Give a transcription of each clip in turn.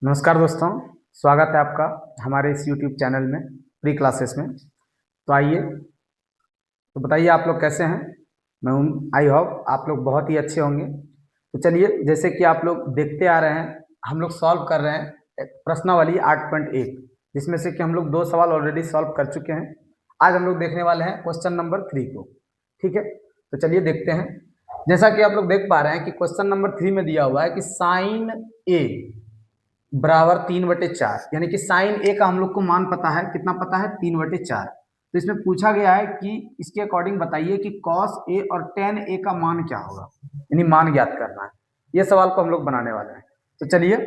नमस्कार दोस्तों, स्वागत है आपका हमारे इस YouTube चैनल में प्री क्लासेस में। तो आइए, तो बताइए आप लोग कैसे हैं। मैं आई होप आप लोग बहुत ही अच्छे होंगे। तो चलिए, जैसे कि आप लोग देखते आ रहे हैं, हम लोग सॉल्व कर रहे हैं एक प्रश्नावली 8.1, जिसमें से कि हम लोग 2 सवाल ऑलरेडी सॉल्व कर चुके हैं। आज हम लोग देखने वाले हैं क्वेश्चन नंबर 3 को। ठीक है, तो चलिए देखते हैं। जैसा कि आप लोग देख पा रहे हैं कि क्वेश्चन नंबर 3 में दिया हुआ है कि साइन ए बराबर 3/4, यानी कि साइन ए का हम लोग को मान पता है, कितना पता है, 3/4। तो इसमें पूछा गया है कि इसके अकॉर्डिंग बताइए कि कॉस ए और टेन ए का मान क्या होगा, यानी मान ज्ञात करना है। ये सवाल को हम लोग बनाने वाले हैं। तो चलिए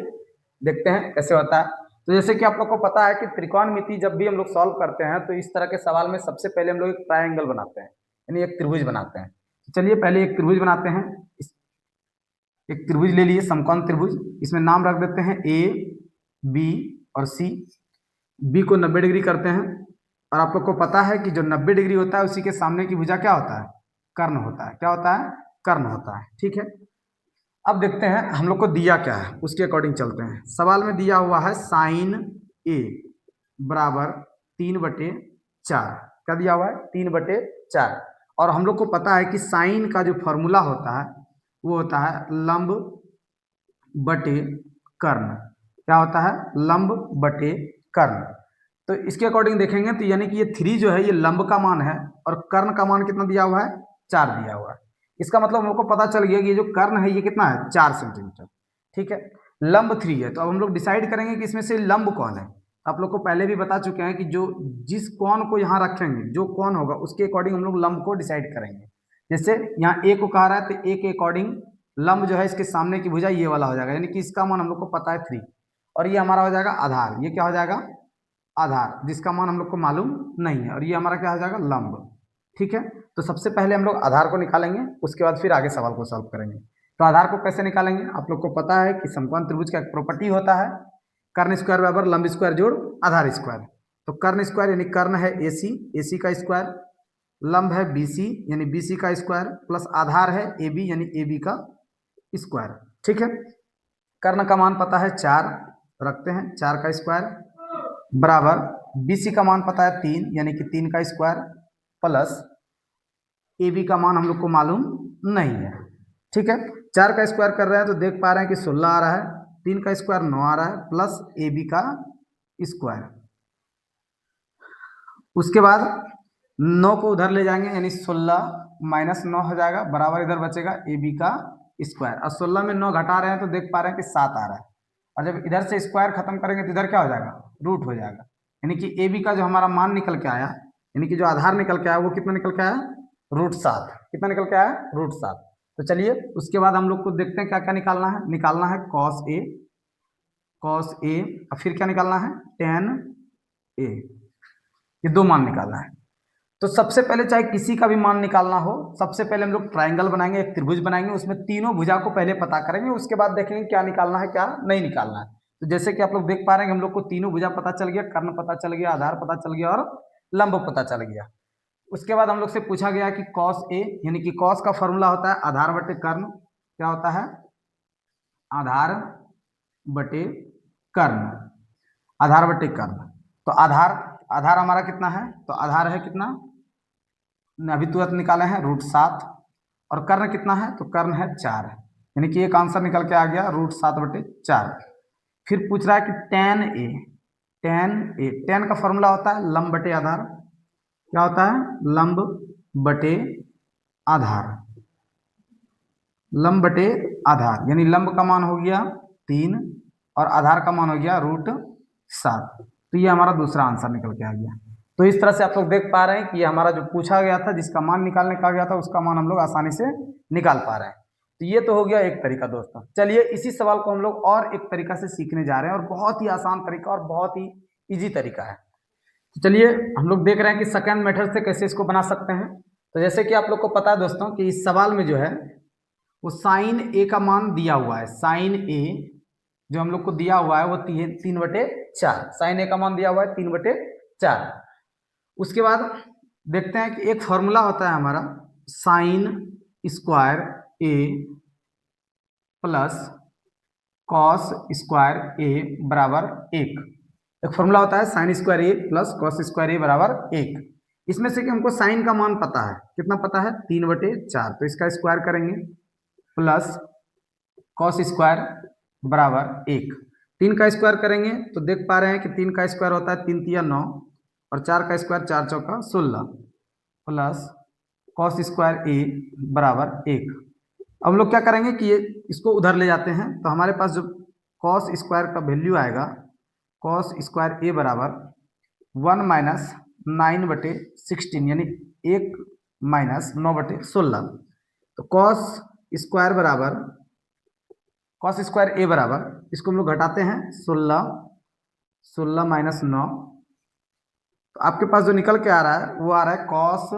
देखते हैं कैसे होता है। तो जैसे कि आप लोग को पता है कि त्रिकोणमिति जब भी हम लोग सॉल्व करते हैं तो इस तरह के सवाल में सबसे पहले हम लोग एक ट्रायंगल बनाते हैं, यानी एक त्रिभुज बनाते हैं। तो चलिए पहले एक त्रिभुज बनाते हैं। एक त्रिभुज ले लिए, समकोण त्रिभुज। इसमें नाम रख देते हैं ए, बी और सी। बी को 90 डिग्री करते हैं, और आप लोग को पता है कि जो 90 डिग्री होता है उसी के सामने की भुजा क्या होता है, कर्ण होता है। क्या होता है, कर्ण होता है। ठीक है, अब देखते हैं हम लोग को दिया क्या है, उसके अकॉर्डिंग चलते हैं। सवाल में दिया हुआ है साइन ए बराबर 3/4। क्या दिया हुआ है, 3/4। और हम लोग को पता है कि साइन का जो फॉर्मूला होता है वो होता है लंब बटे कर्ण। क्या होता है, लंब बटे कर्ण। तो इसके अकॉर्डिंग देखेंगे तो यानी कि ये 3 जो है ये लंब का मान है, और कर्ण का मान कितना दिया हुआ है, 4 दिया हुआ है। इसका मतलब हम लोग को पता चल गया कि ये जो कर्ण है ये कितना है, 4 सेंटीमीटर। ठीक है, लंब 3 है। तो अब हम लोग डिसाइड करेंगे कि इसमें से लंब कौन है। आप लोग को पहले भी बता चुके हैं कि जो जिस कोण को यहाँ रखेंगे, जो कोण होगा उसके अकॉर्डिंग हम लोग लंब को डिसाइड करेंगे। जैसे यहाँ ए को कहा रहा है तो ए के अकॉर्डिंग लंब जो है इसके सामने की भुजा ये वाला हो जाएगा, यानी कि इसका मान हम लोग को पता है 3। और ये हमारा हो जाएगा आधार। ये क्या हो जाएगा, आधार, जिसका मान हम लोग को मालूम नहीं है। और ये हमारा क्या हो जाएगा, लंब। ठीक है, तो सबसे पहले हम लोग आधार को निकालेंगे, उसके बाद फिर आगे सवाल को सॉल्व करेंगे। तो आधार को कैसे निकालेंगे, आप लोग को पता है कि समकोण त्रिभुज का एक प्रॉपर्टी होता है, कर्ण स्क्वायर बराबर लंब स्क्वायर जोड़ आधार स्क्वायर। तो कर्ण स्क्वायर यानी कर्ण है एसी, एसी का स्क्वायर, लंब है बीसी यानी बीसी का स्क्वायर, प्लस आधार है एबी यानी एबी का स्क्वायर। ठीक है, कर्ण का मान पता है 4, रखते हैं 4 का स्क्वायर बराबर बीसी का मान पता है 3 यानी कि 3 का स्क्वायर, प्लस ए बी का मान हम लोग को मालूम नहीं है। ठीक है, 4 का स्क्वायर कर रहे हैं तो देख पा रहे हैं कि 16 आ रहा है, 3 का स्क्वायर 9 आ रहा है, प्लस ए बी का स्क्वायर। उसके बाद 9 को उधर ले जाएंगे यानी 16 माइनस 9 हो जाएगा, बराबर इधर बचेगा ए बी का स्क्वायर। और 16 में 9 घटा रहे हैं तो देख पा रहे हैं कि 7 आ रहा है। और जब इधर से स्क्वायर खत्म करेंगे तो इधर क्या हो जाएगा, रूट हो जाएगा। यानी कि ए बी का जो हमारा मान निकल के आया, यानी कि जो आधार निकल के आया वो कितना निकल के आया, √7। कितना निकल के आया, √7। तो चलिए उसके बाद हम लोग को देखते हैं क्या क्या निकालना है। निकालना है कॉस ए, कॉस ए, और फिर क्या निकालना है, टेन ए। ये 2 मान निकालना है। तो सबसे पहले चाहे किसी का भी मान निकालना हो, सबसे पहले हम लोग ट्रायंगल बनाएंगे, एक त्रिभुज बनाएंगे, उसमें तीनों भुजा को पहले पता करेंगे, उसके बाद देखेंगे क्या निकालना है क्या नहीं निकालना है। तो जैसे कि आप लोग देख पा रहे हैं हम लोग को तीनों भुजा पता चल गया, कर्ण पता चल गया, आधार पता चल गया और लंब पता चल गया। उसके बाद हम लोग से पूछा गया कि कॉस ए, यानी कि कॉस का फॉर्मूला होता है आधार बटे कर्ण। क्या होता है, आधार बटे कर्ण, आधार बटे कर्ण। तो आधार, आधार हमारा कितना है, तो आधार है कितना, अभी तुरंत निकाले हैं √7। और कर्ण कितना है, तो कर्ण है 4, यानी कि एक आंसर निकल के आ गया √7/4। फिर पूछ रहा है कि टेन ए, टेन ए, टेन का फॉर्मूला होता है लंब बटे आधार। क्या होता है, लंब बटे आधार, लंब बटे आधार, यानी लंब का मान हो गया 3 और आधार का मान हो गया √7। तो ये हमारा दूसरा आंसर निकल के आ गया। तो इस तरह से आप लोग देख पा रहे हैं कि ये हमारा जो पूछा गया था, जिसका मान निकालने का गया था, उसका मान हम लोग आसानी से निकाल पा रहे हैं। तो ये तो हो गया एक तरीका दोस्तों। चलिए इसी सवाल को हम लोग और एक तरीका से सीखने जा रहे हैं, और बहुत ही आसान तरीका और बहुत ही ईजी तरीका है। तो चलिए हम लोग देख रहे हैं कि सेकेंड मेथड से कैसे इसको बना सकते हैं। तो जैसे कि आप लोग को पता है दोस्तों कि इस सवाल में जो है वो साइन ए का मान दिया हुआ है। साइन ए जो हम लोग को दिया हुआ है वो 3/4, साइन ए का मान दिया हुआ है 3/4। उसके बाद देखते हैं कि एक फॉर्मूला होता है हमारा साइन स्क्वायर ए प्लस कॉस स्क्वायर ए बराबर 1। एक फॉर्मूला होता है साइन स्क्वायर ए प्लस कॉस स्क्वायर ए बराबर 1। इसमें से कि हमको साइन का मान पता है, कितना पता है, 3/4, तो इसका स्क्वायर करेंगे प्लस कॉस स्क्वायर बराबर 1। 3 का स्क्वायर करेंगे तो देख पा रहे हैं कि 3 का स्क्वायर होता है 3 तिया 9 और 4 का स्क्वायर 4 चौका 16 प्लस कॉस स्क्वायर ए बराबर 1। अब हम लोग क्या करेंगे कि ये इसको उधर ले जाते हैं, तो हमारे पास जो कॉस स्क्वायर का वैल्यू आएगा, कॉस स्क्वायर ए बराबर 1 माइनस 9/16 यानी 1 माइनस 9/16। तो कॉस स्क्वायर बराबर, कॉस स्क्वायर ए बराबर, इसको हम लोग घटाते हैं 16 माइनस 9, तो आपके पास जो निकल के आ रहा है वो आ रहा है कॉस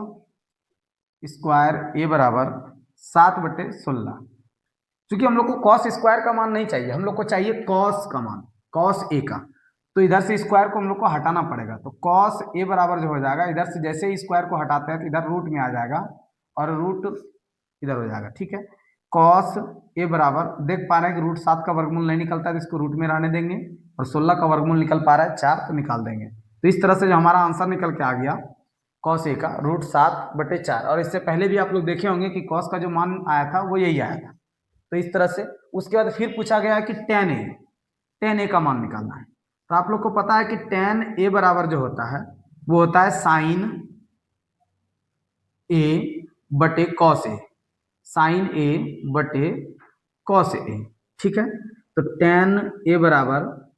स्क्वायर ए बराबर 7/16। क्योंकि हम लोग को कॉस स्क्वायर का मान नहीं चाहिए, हम लोग को चाहिए कॉस का मान, कॉस ए का, तो इधर से स्क्वायर को हम लोग को हटाना पड़ेगा। तो कॉस ए बराबर जो हो जाएगा, इधर से जैसे ही स्क्वायर को हटाते हैं तो इधर रूट में आ जाएगा और रूट इधर हो जाएगा, ठीक है। कॉस ए बराबर देख पा रहे हैं कि रूट 7 का वर्गमूल नहीं निकलता है तो इसको रूट में रहने देंगे, और 16 का वर्गमूल निकल पा रहा है 4, तो निकाल देंगे। तो इस तरह से जो हमारा आंसर निकल के आ गया कॉस ए का रूट 7/4। और इससे पहले भी आप लोग देखे होंगे कि कॉस का जो मान आया था वो यही आया था। तो इस तरह से उसके बाद फिर पूछा गया है कि टेन ए का मान निकालना है। तो आप लोग को पता है कि टेन ए बराबर जो होता है वो होता है साइन ए बटे कॉस ए, साइन ए बटे कॉस ए, ठीक है। तो टेन ए बराबर,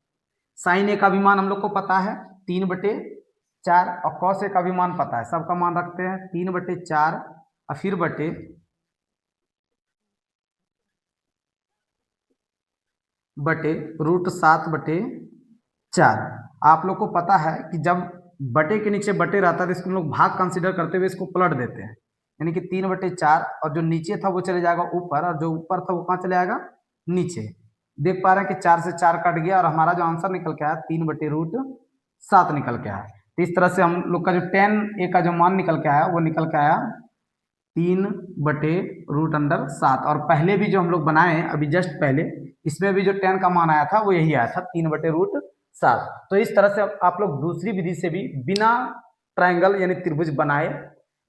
साइन ए का भी मान हम लोग को पता है 3/4 और कॉस ए का भी मान पता है, सबका मान रखते हैं 3/4 और फिर बटे रूट 7/4। आप लोग को पता है कि जब बटे के नीचे बटे रहता है तो इसको हम लोग भाग कंसीडर करते हुए इसको पलट देते हैं, यानी कि 3/4, और जो नीचे था वो चले जाएगा ऊपर और जो ऊपर था वो कहाँ चले जाएगा, नीचे। देख पा रहे हैं कि 4 से 4 कट गया और हमारा जो आंसर निकल के आया 3/√7 निकल के आया। तो इस तरह से हम लोग का जो टेन ए का जो मान निकल के आया वो निकल के आया 3/√7। और पहले भी जो हम लोग बनाए हैं अभी जस्ट पहले, इसमें भी जो टेन का मान आया था वो यही आया था 3/√7। तो इस तरह से आप लोग दूसरी विधि से भी बिना ट्रायंगल यानी त्रिभुज बनाए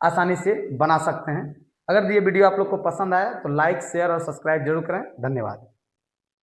आसानी से बना सकते हैं। अगर ये वीडियो आप लोग को पसंद आया तो लाइक, शेयर और सब्सक्राइब जरूर करें। धन्यवाद।